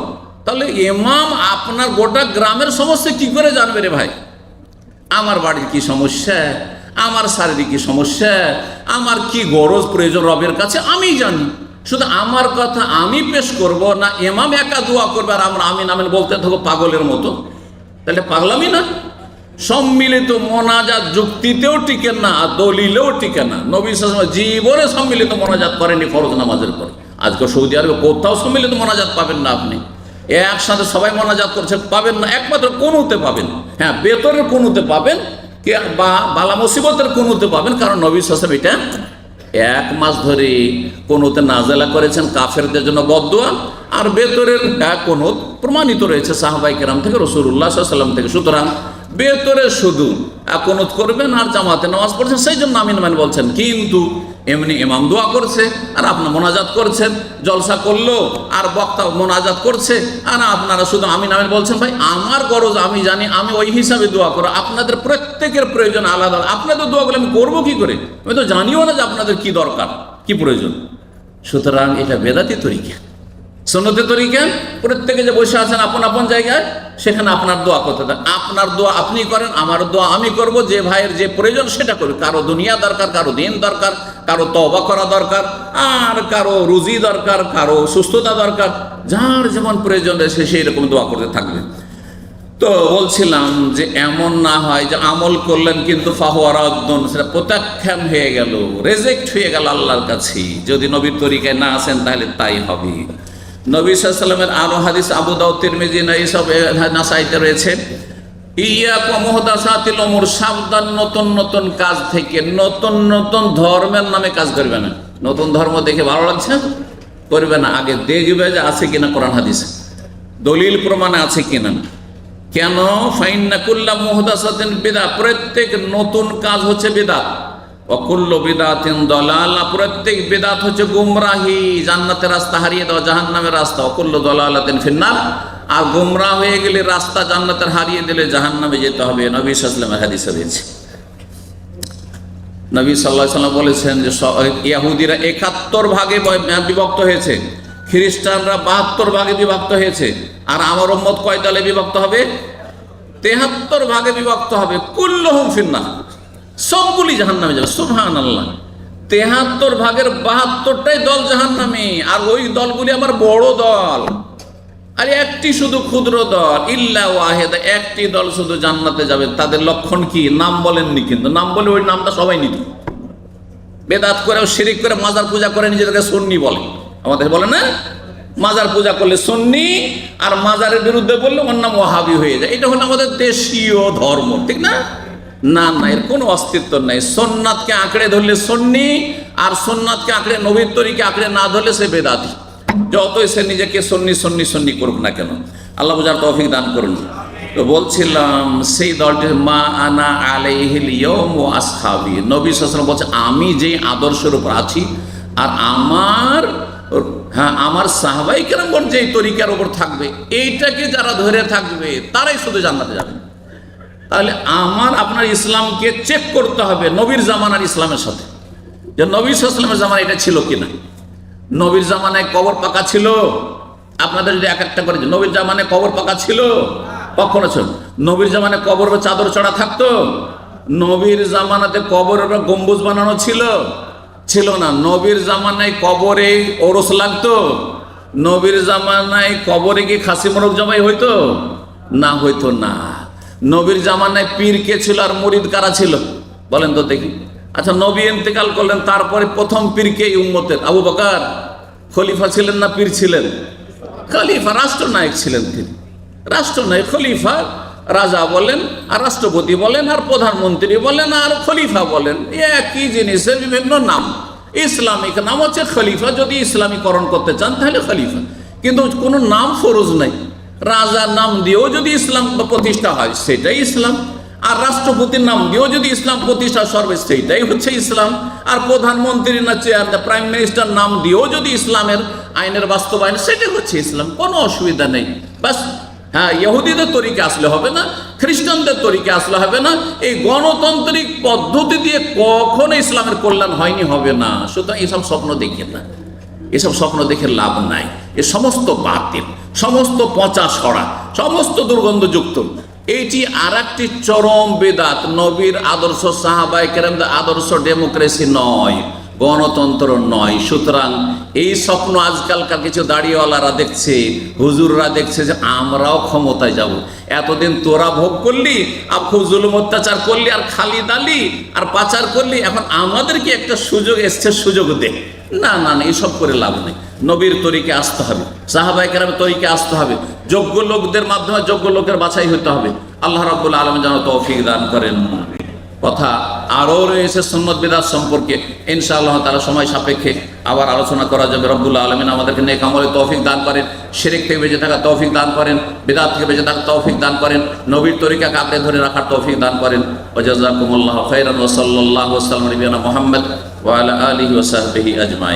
তাহলে ইমাম আপনার গোটা গ্রামের সমস্যা কি করে জানবে রে ভাই? আমার বাড়ির কি সমস্যা, আমার শারীরিক কি সমস্যা, আমার কি গরজ প্রয়োজন রবের কাছে আমি জানি। শুধু আমার কথা আমি পেশ করব না, ইমাম একা দোয়া করবে আর আমরা আমিন আমিন বলতে থাকবো পাগলের মতো? তাহলে পাগলামি না? সম্মিলিত মোনাজাত যুক্তিতেও টিকে না, দলিলেও টিকে না। নবী সাল্লাল্লাহু আলাইহি ওয়াসাল্লাম জীবনে সম্মিলিত মোনাজাত করেনি ফরজ নামাজের পর। আজকে সৌদি আরবে কোথাও সম্মিলিত মোনাজাত পাবেন না আপনি। একসাথে সবাই মোনাজাত করছে পাবেন না, একমাত্র কুনুতে পাবেন। হ্যাঁ, বেতরের কুনুতে পাবেন, বা বালা মুসিবতের কুনুতে পাবেন, কারণ নবী সাল্লাল্লাহু আলাইহি ওয়াসাল্লাম এটা 1 মাস ধরে কুনুতে নাজেলা করেছেন কাফেরদের জন্য বদদুয়া, আর বেতরের কুনুত প্রমাণিত রয়েছে সাহাবায়ে কেরাম থেকে, রাসূলুল্লাহ সাল্লাল্লাহু আলাইহি ওয়াসাল্লাম থেকে। সুতরাং বেতরে শুধু কুনুত করবেন আর জামাতে নামাজ পড়ছেন, সেই জন্য আমিন আমিন বলছেন। কিন্তু এমনি ইমাম দোয়া করছে আর আপনার মোনাজাত করছেন, জলসা করলো আর বক্তা মোনাজাত করছে আর আপনারা শুধু আমিন আমিন বলছেন। ভাই আমার গরজ আমি জানি, আমি ওই হিসাবে দোয়া করো। আপনাদের প্রত্যেকের প্রয়োজন আলাদা। আপনাদের দোয়া করলে আমি করবো কি করে? আমি তো জানিও না যে আপনাদের কি দরকার, কি প্রয়োজন। সুতরাং এটা বেদাতি তরিকা, সুন্নতি তরিকা। প্রত্যেকে যে বসে আছেন আপন আপন জায়গায়, সেখানে আপনার দোয়া করতে দেন। আপনার দোয়া আপনি করেন, আমার দোয়া আমি করব। যে ভাইয়ের যে প্রয়োজন সেটা করবে। কারো দুনিয়া দরকার, কারো দিন দরকার, কারো তওবা করা দরকার, আর কারো রুজি দরকার, কারো সুস্থতা দরকার। যার যেমন প্রয়োজন সে সেই রকম দোয়া করতে থাকবে। তো বলছিলাম যে এমন না হয় যে আমল করলেন কিন্তু ফাহুয়ারাদ্দুন, সেটা প্রত্যাখ্যান হয়ে গেল, রিজেক্ট হয়ে গেল আল্লাহর কাছে। যদি নবীর তরিকায় না আসেন তাহলে তাই হবে। নবী সাল্লাল্লাহু আলাইহি ওয়াসাল্লামের আরো হাদিস আবু দাউদ, তিরমিজি, এইসব নাসাইতে রয়েছে, ইয়াকুম মুহদাসাতিল উমুর, সাবধান নতুন নতুন কাজ থেকে। নতুন নতুন ধর্মের নামে কাজ করবে না। নতুন ধর্ম দেখে ভালো লাগছে করবে না, আগে দেখবে যে আছে কিনা কোরআন হাদিসে, দলিল প্রমাণে আছে কিনা। কেন? ফাইন্না কুল্লা মুহদাসাতিন বিদআহ, প্রত্যেক নতুন কাজ হচ্ছে বিদআত। অকুল্লু বিদআতিন দালালা, প্রত্যেক বিদআত হচ্ছে গুমরাহি, জান্নাতের রাস্তা হারিয়ে দেওয়া, জাহান্নামের রাস্তা। অকুল্লু দালালাতিন ফিন্নার, আর গুমরাহ হয়ে গেলে রাস্তা জান্নাতের হারিয়ে দিলে জাহান্নামে যেতে হবে। নবী সাল্লাল্লাহু আলাইহি ওয়াসাল্লামের হাদিসে রয়েছে। নবী সাল্লাল্লাহু আলাইহি ওয়াসাল্লাম বলেছেন যে ইহুদিরা 71 ভাগে বিভক্ত হয়েছে, খ্রিস্টানরা 72 ভাগে বিভক্ত হয়েছে, আর আমার উম্মত কয় দলে বিভক্ত হবে? 73 ভাগে বিভক্ত হবে। কুল্লুহুম ফিন্নার, সবগুলি জাহান্নামে যাবে। সুবহানাল্লাহ, 73 ভাগের 72টাই দল জাহান্নামী, আর ওই দলগুলি আমার বড় দল। আর একটি শুধু ক্ষুদ্র দল, ইল্লা ওয়াহিদা, একটি দল শুধু জান্নাতে যাবে। তাদের লক্ষণ কি? নাম বলেননি, কিন্তু নাম বলে ওই নামটা সবাই নিত। বেদাত করে, শিরিক করে, মাজার পূজা করে নিজেদেরকে সুন্নি বলে। আমাদের বলে না, মাজার পূজা করলে সুন্নি, আর মাজারের বিরুদ্ধে বললে ওর নাম ওয়াহাবি হয়ে যায়। এটা হলো আমাদের দেশীয় ধর্ম, ঠিক না? না না, এর কোনো অস্তিত্ব নাই। সুন্নাতকে আঁকড়ে ধরলে সুন্নি, আর সুন্নাতকে আঁকড়ে নবীর তরিকে আঁকড়ে না ধরলে সে বেদাতি। যতই সে নিজেকে সুন্নি সুন্নি সুন্নি করুক না কেন, আল্লাহ বুঝার তৌফিক দান করুন। তো বলছিলাম সেই দলটি মা আনা আলাইহিল ইয়াউম ওয়া আসহাবি, নবী সাল্লাল্লাহু আলাইহি ওয়াসাল্লাম বলছে আমি যে আদর্শের উপর আছি আর আমার সাহাবায়ে কেরামগণ যেই তরিকার উপর থাকবে, এইটাকে যারা ধরে থাকবে তারাই শুধু জান্নাতে যাবে। তাহলে আমার আপনার ইসলামকে চেক করতে হবে নবীর জামানার ইসলামের সাথে, যে নবী সাল্লাল্লাহু আলাইহি ওয়াসাল্লামের জামানায় এটা ছিল কিনা। নবীর জামানায় কবর পাকা ছিল? আপনাদের যদি এক একটা করে, নবীর জামানায় কবর পাকা ছিল? কখনো ছিল? নবীর জামানায় কবর চাদর চড়া থাকতো? নবীর জামানাতে কবরের গম্বুজ বানানো ছিল? ছিল না। নবীর জামানায় কবরে ওরস লাগতো? নবীর জামানায় কবরে কি খাসি মোরগ জবাই হইতো? না, হইতো না। নবীর জামানায় পীর কে ছিল আর মুরিদ কারা ছিল বলেন তো দেখি? আচ্ছা, নবী ইন্তেকাল করলেন, তারপরে প্রথম পীর কে উম্মতের? আবু বকর খলিফা ছিলেন না পীর ছিলেন? খলিফা, রাষ্ট্রনায়ক ছিলেন তিনি। রাষ্ট্রনায়ক, খলিফা, রাজা বলেন আর রাষ্ট্রপতি বলেন আর প্রধানমন্ত্রী বলেন আর খলিফা বলেন, একই জিনিসের বিভিন্ন নাম। ইসলামিক নাম হচ্ছে খলিফা। যদি ইসলামীকরণ করতে চান তাহলে খলিফা, কিন্তু কোনো নাম ফরজ নাই। রাজার নাম দিয়েও যদি ইসলাম প্রতিষ্ঠা হয় সেটাই ইসলাম, আর রাষ্ট্রপতির নাম দিয়েও যদি ইসলাম প্রতিষ্ঠা সর্বে সেইটাই হচ্ছে ইসলাম, আর প্রধানমন্ত্রী না প্রাইম মিনিস্টার নাম দিয়েও যদি ইসলামের আইনের বাস্তবায়ন সেটাই হচ্ছে ইসলাম। কোনো অসুবিধা নেই। বাস হ্যাঁ, ইহুদিদের তরিকে আসলে হবে না, খ্রিস্টানদের তরিকে আসলে হবে না। এই গণতান্ত্রিক পদ্ধতি দিয়ে কখনো ইসলামের কল্যাণ হয়নি, হবে না। সুতরাং এইসব স্বপ্ন দেখে না, এসব স্বপ্ন দেখে লাভ নাই। এ সমস্ত বাতিল, সমস্ত পচা সরা, সমস্ত দুর্গন্ধযুক্ত। এইটি আর একটি চরম বেদাত। নবীর আদর্শ, সাহাবায়ে কেরামদের আদর্শ ডেমোক্রেসি নয়, গণতন্ত্র নয়। সুতরাং এই স্বপ্ন আজকালকার কিছু দাড়িওয়ালারা দেখছে, হুজুররা দেখছে যে আমরাও ক্ষমতায় যাব। এতদিন তোরা ভোগ করলি, আর খুব জুলুম অত্যাচার করলি, আর খালিদ আলী আর পাচার করলি, এখন আমাদেরকে একটা সুযোগ এসছে, সুযোগ দে। না না না, এসব করে লাভ নেই। নবীর তরিকে আসতে হবে, সাহাবায়ে কেরামের তরিকে আসতে হবে, যোগ্য লোকদের মাধ্যমে যোগ্য লোকের বাছাই হতে হবে। আল্লাহ রাব্বুল আলামিন যেন তৌফিক দান করেন। কথা আরও রয়েছে সুন্নত বিদআত সম্পর্কে, ইনশাআল্লাহ তাআলা সময় সাপেক্ষে আবার আলোচনা করা যাবে। রব্বুল আলামিন আমাদেরকে নেক আমলে তৌফিক দান করেন, শিরক থেকে বেঁচে থাকার তৌফিক দান করেন, বিদআত থেকে বেঁচে থাকার তৌফিক দান করেন, নবীর তরিকাকে আঁকড়ে ধরে রাখার তৌফিক দান করেন। ওয়া জাযাকুমুল্লাহু খাইরান ওয়া সাল্লাল্লাহু ওয়া সাল্লাম আলা নবিয়িনা মুহাম্মদ ওয়া আলা আলিহি ওয়া সাহবিহি আজমাইন।